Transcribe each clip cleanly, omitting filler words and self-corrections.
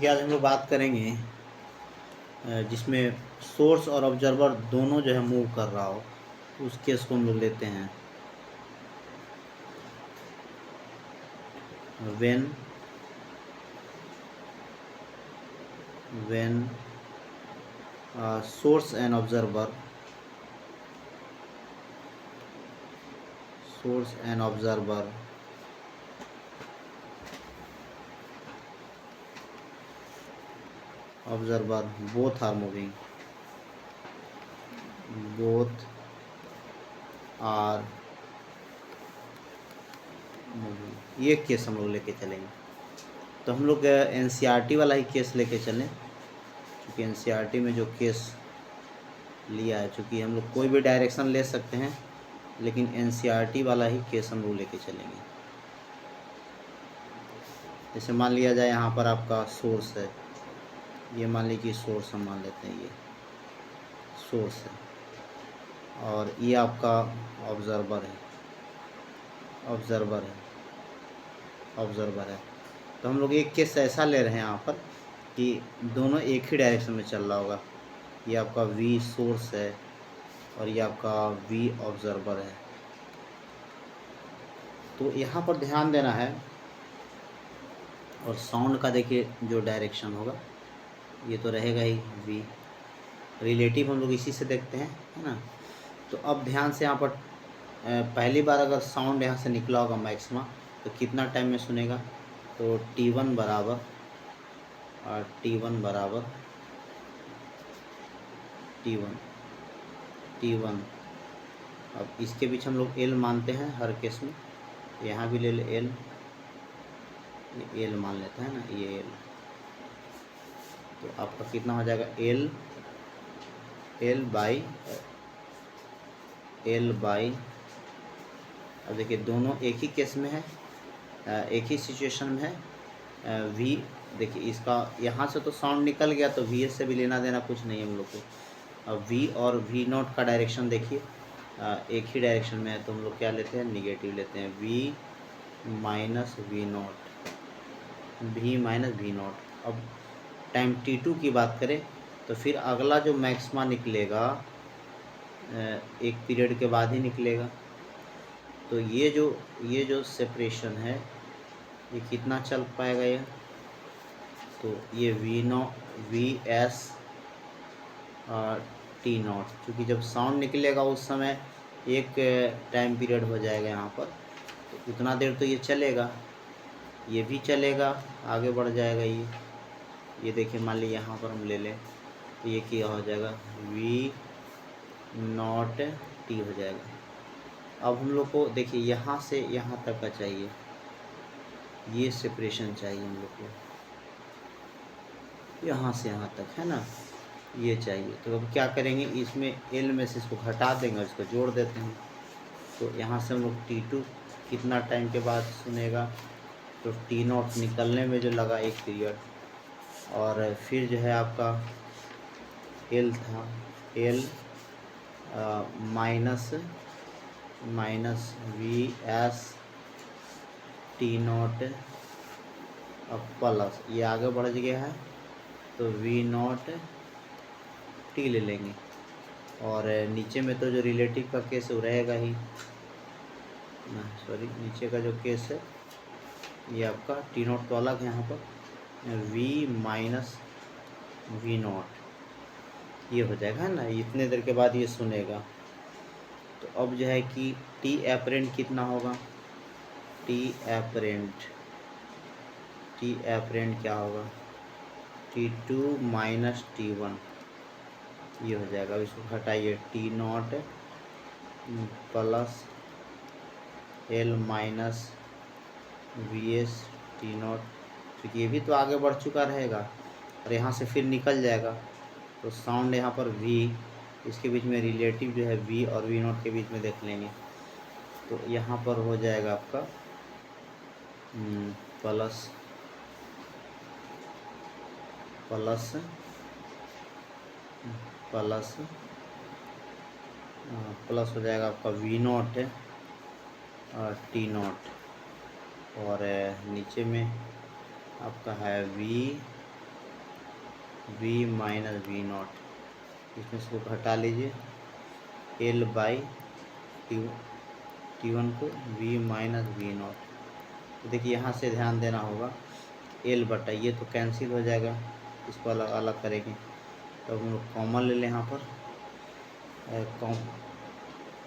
कि आज हम लोग बात करेंगे जिसमें सोर्स और ऑब्जर्वर दोनों जो है मूव कर रहा हो, तो उस केस को हम लोग लेते हैं when source and observer both are moving, ये केस हम लोग लेके चलेंगे। तो हम लोग एनसीईआरटी वाला ही केस लेके चलें, क्योंकि एनसीईआरटी में जो केस लिया है, चूँकि हम लोग कोई भी डायरेक्शन ले सकते हैं, लेकिन एनसीईआरटी वाला ही केस हम लोग लेके चलेंगे। जैसे मान लिया जाए यहाँ पर आपका सोर्स है, ये मान लीजिए सोर्स हम मान लेते हैं, ये सोर्स है और ये आपका ऑब्जर्वर है। तो हम लोग एक केस ऐसा ले रहे हैं यहाँ पर कि दोनों एक ही डायरेक्शन में चल रहा होगा। ये आपका V सोर्स है और ये आपका V ऑब्जर्वर है। तो यहाँ पर ध्यान देना है। और साउंड का देखिए जो डायरेक्शन होगा ये तो रहेगा ही V, रिलेटिव हम लोग इसी से देखते हैं, है ना। तो अब ध्यान से यहाँ पर पहली बार अगर साउंड यहाँ से निकला होगा मैक्सिमा, तो कितना टाइम में सुनेगा, तो T1 बराबर T1। अब इसके बीच हम लोग L मानते हैं हर केस में, यहाँ भी ले ले L मान लेते हैं ना, ये L। तो आपका कितना हो जाएगा L बाई अब देखिए दोनों एक ही केस में है, एक ही सिचुएशन में है। V देखिए इसका यहाँ से तो साउंड निकल गया, तो VS से भी लेना देना कुछ नहीं हम लोग को। अब V और V0 का डायरेक्शन देखिए एक ही डायरेक्शन में है, तो हम लोग क्या लेते हैं, निगेटिव लेते हैं, V माइनस V0। अब टाइम T2 की बात करें तो फिर अगला जो मैक्सिमा निकलेगा एक पीरियड के बाद ही निकलेगा। तो ये जो सेपरेशन है ये कितना चल पाएगा ये, तो ये VS T0, क्योंकि जब साउंड निकलेगा उस समय एक टाइम पीरियड हो जाएगा यहाँ पर, तो उतना देर तो ये चलेगा, ये भी चलेगा, आगे बढ़ जाएगा ये देखिए मान लीजिए यहाँ पर हम ले लें तो ये क्या हो जाएगा, V0 T हो जाएगा। अब हम लोग को देखिए यहाँ से यहाँ तक का चाहिए, ये सेपरेशन चाहिए हम लोग को, यहाँ से यहाँ तक, है ना, ये चाहिए। तो अब क्या करेंगे, इसमें L में से इसको घटा देंगे, इसको जोड़ देते हैं। तो यहाँ से हम लोग T2 कितना टाइम के बाद सुनेगा, तो T0 निकलने में जो लगा एक पीरियड, और फिर जो है आपका L था, L माइनस VS T0 अब प्लस ये आगे बढ़ गया है, तो V0 T ले लेंगे। और नीचे में तो जो रिलेटिव का केस है वो रहेगा ही ना, सॉरी नीचे का जो केस है ये आपका T0 तो अलग है, यहाँ पर V माइनस V0 ये हो जाएगा, है ना, इतने देर के बाद ये सुनेगा। तो अब जो है कि T एपरेंट कितना होगा, T एपरेंट क्या होगा, T2 माइनस T1 ये हो जाएगा। अब इसको हटाइए, T0 plus L minus VS T0, क्योंकि ये भी तो आगे बढ़ चुका रहेगा और यहाँ से फिर निकल जाएगा। तो साउंड यहाँ पर V, इसके बीच में रिलेटिव जो है V और V0 के बीच में देख लेंगे, तो यहाँ पर हो जाएगा आपका प्लस हो जाएगा आपका V0 T0, और नीचे में आपका है V V minus V naught, इसमें इसको घटा लीजिए, एल बाई टी वन को वी माइनस वी नॉट। तो देखिए यहाँ से ध्यान देना होगा, एल बटा ये तो कैंसिल हो जाएगा, इसको अलग अलग करेंगे। तो हम लोग कॉमन ले लें यहाँ पर,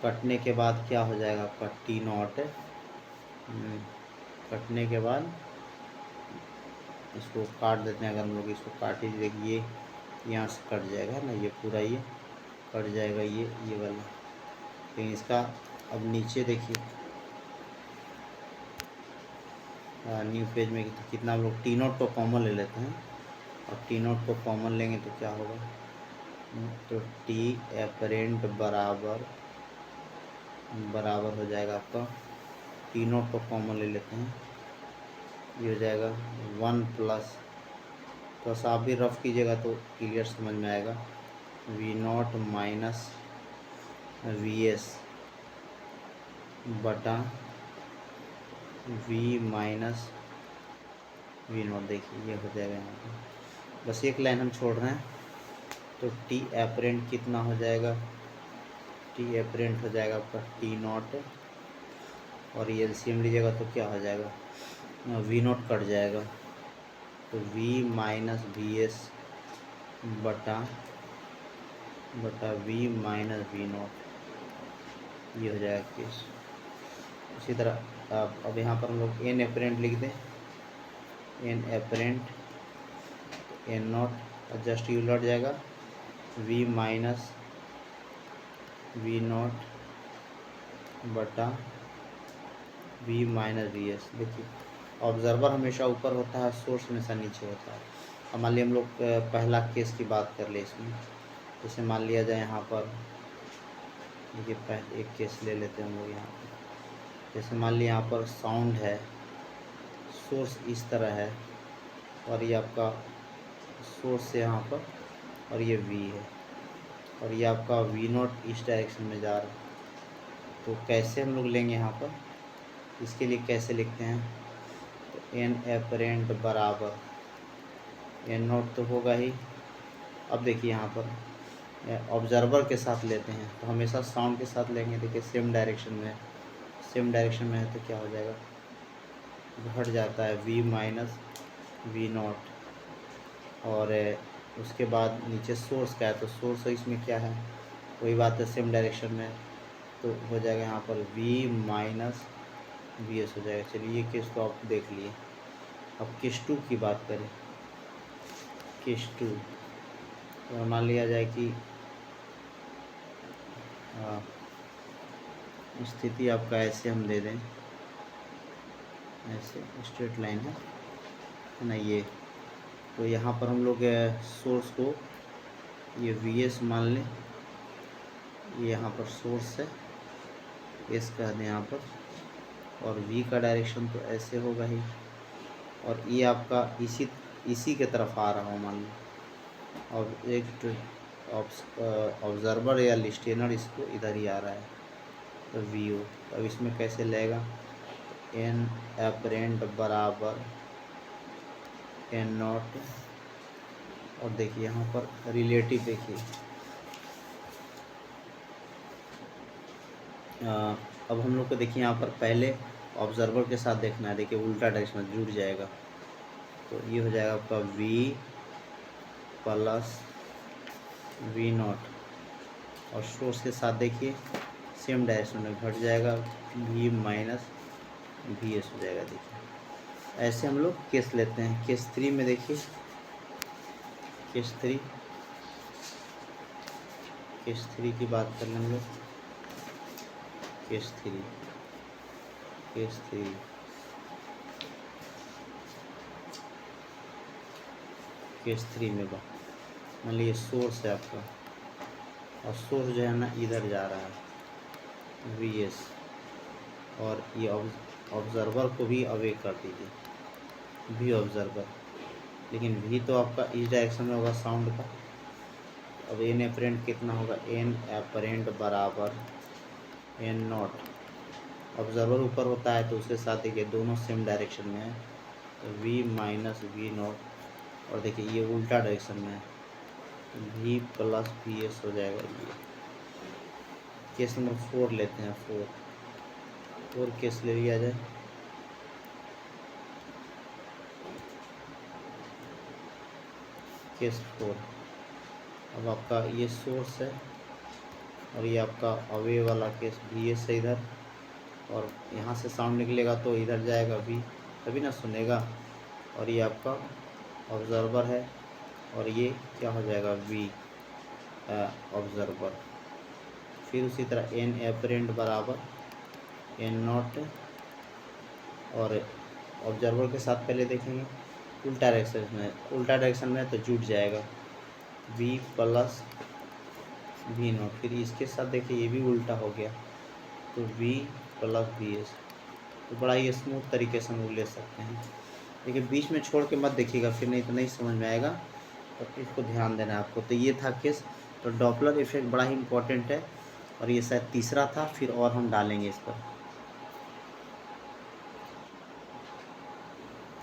कटने के बाद क्या हो जाएगा आपका टी नॉट, कटने के बाद इसको काट देते हैं। अगर हम लोग इसको काट ही देखिए, ये यहाँ से कट जाएगा ना, ये पूरा ये कट जाएगा, ये वाला। लेकिन इसका अब नीचे देखिए, न्यू पेज में कितना हम लोग टी नॉट को कॉमन ले लेते हैं, और टी नॉट को कॉमन लेंगे तो क्या होगा, तो टी एपरेंट बराबर हो जाएगा आपका, टी नॉट को कॉमन ले लेते हैं, ये हो जाएगा 1 प्लस, तो आप भी रफ कीजिएगा तो क्लियर समझ में आएगा, V naught minus V S बटा वी माइनस वी नॉट। देखिए ये हो जाएगा यहाँ पर, बस एक लाइन हम छोड़ रहे हैं। तो टी एपरेंट कितना हो जाएगा, टी एपरेंट हो जाएगा आपका टी नॉट, और ये एलसीएम लीजिएगा तो क्या हो जाएगा, वी नॉट कट जाएगा, तो वी माइनस वी एस बटा वी माइनस वी नॉट, ये हो जाएगा केस। इसी तरह अब यहाँ पर हम लोग एन एपरेंट लिख दें, N apparent N naught just you उलट जाएगा, वी माइनस वी नॉट बटा वी माइनस वी एस। देखिए ऑब्जर्वर हमेशा ऊपर होता है, सोर्स हमेशा नीचे होता है। अब मान लिया हम लोग पहला केस की बात कर ले इसमें, जैसे मान लिया जाए यहाँ पर, देखिए पहले एक केस ले लेते हैं हम लोग यहाँ पर। जैसे मान लिया यहाँ पर साउंड है, सोर्स इस तरह है, और ये आपका सोर्स है यहाँ पर, और ये वी है, और ये आपका वी नॉट इस डायरेक्शन में जा रहा है। तो कैसे हम लोग लेंगे यहाँ पर, इसके लिए कैसे लिखते हैं, तो एन एपरेंट बराबर एन नॉट तो होगा ही। अब देखिए यहाँ पर ऑब्जर्वर के साथ लेते हैं, तो हमेशा साउंड के साथ लेंगे। देखिए सेम डायरेक्शन में है, तो क्या हो जाएगा, घट जाता है वी माइनस वी नॉट, और उसके बाद नीचे सोर्स का है, तो सोर्स इसमें क्या है, वही बात है, सेम डायरेक्शन में, तो हो जाएगा यहाँ पर v माइनस वी एस हो जाएगा। चलिए ये केस तो आप देख लिए। अब केस 2 की बात करें, केस 2 तो मान लिया जाए कि स्थिति आपका ऐसे हम दे दें, ऐसे स्ट्रेट लाइन है ना ये, तो यहाँ पर हम लोग सोर्स को ये वी एस मान लें, ये यहाँ पर सोर्स है, एस कह दें यहाँ पर, और v का डायरेक्शन तो ऐसे होगा ही, और ये आपका इसी के तरफ आ रहा हो मान लो, और एक ऑब्जर्वर या लिस्टेनर इसको इधर ही आ रहा है, तो वी ओ। अब इसमें कैसे लेगा, एन एपरेंट बराबर एन नॉट, और देखिए यहाँ पर रिलेटिव देखिए, अब हम लोग को देखिए यहाँ पर पहले ऑब्जर्वर के साथ देखना है। देखिए उल्टा डायरेक्शन में जुड़ जाएगा, तो ये हो जाएगा आपका v प्लस वी नॉट, और सोर्स के साथ देखिए सेम डायरेक्शन में घट जाएगा, v माइनस वी एस हो जाएगा। देखिए ऐसे हम लोग केस लेते हैं। केस 3 में देखिए, केस 3 की बात कर लें हम लोग, केस 3 में मान लीजिए सोर्स है आपका, और सोर्स जो है ना इधर जा रहा है वी एस, और ये ऑब्जर्वर को भी अवे कर दीजिए, वी ऑब्जर्वर, लेकिन वी तो आपका इस डायरेक्शन में होगा साउंड का। अब एन एपरेंट कितना होगा, एन एपरेंट बराबर एन नॉट, ऑब्जर्वर ऊपर होता है तो उसके साथ देखिए दोनों सेम डायरेक्शन में है, तो v माइनस वी नॉट, और देखिए ये उल्टा डायरेक्शन में है, वी प्लस वी एस हो जाएगा ये। केस नंबर 4 लेते हैं, 4 केस ले लिया जाए। केस 4, अब आपका ये सोर्स है और ये आपका अवे वाला केस वी एस है इधर, और यहाँ से साउंड निकलेगा तो इधर जाएगा वी, तभी ना सुनेगा। और ये आपका ऑब्जर्वर है और ये क्या हो जाएगा वी ऑब्जर्वर। फिर उसी तरह एन एपरेंट बराबर एन नॉट, और ऑब्जर्वर के साथ पहले देखेंगे उल्टा डायरेक्शन में तो जुट जाएगा वी प्लस वी नॉट। फिर इसके साथ देखिए ये भी उल्टा हो गया तो वी प्लस वी एस। तो बड़ा ही स्मूथ तरीके से हम लोग ले सकते हैं, लेकिन बीच में छोड़ के मत देखिएगा, फिर नहीं तो नहीं समझ में आएगा, तो इसको ध्यान देना है आपको। तो ये था केस। तो डॉपलर इफेक्ट बड़ा ही इम्पोर्टेंट है, और ये शायद तीसरा था, फिर और हम डालेंगे इस पर।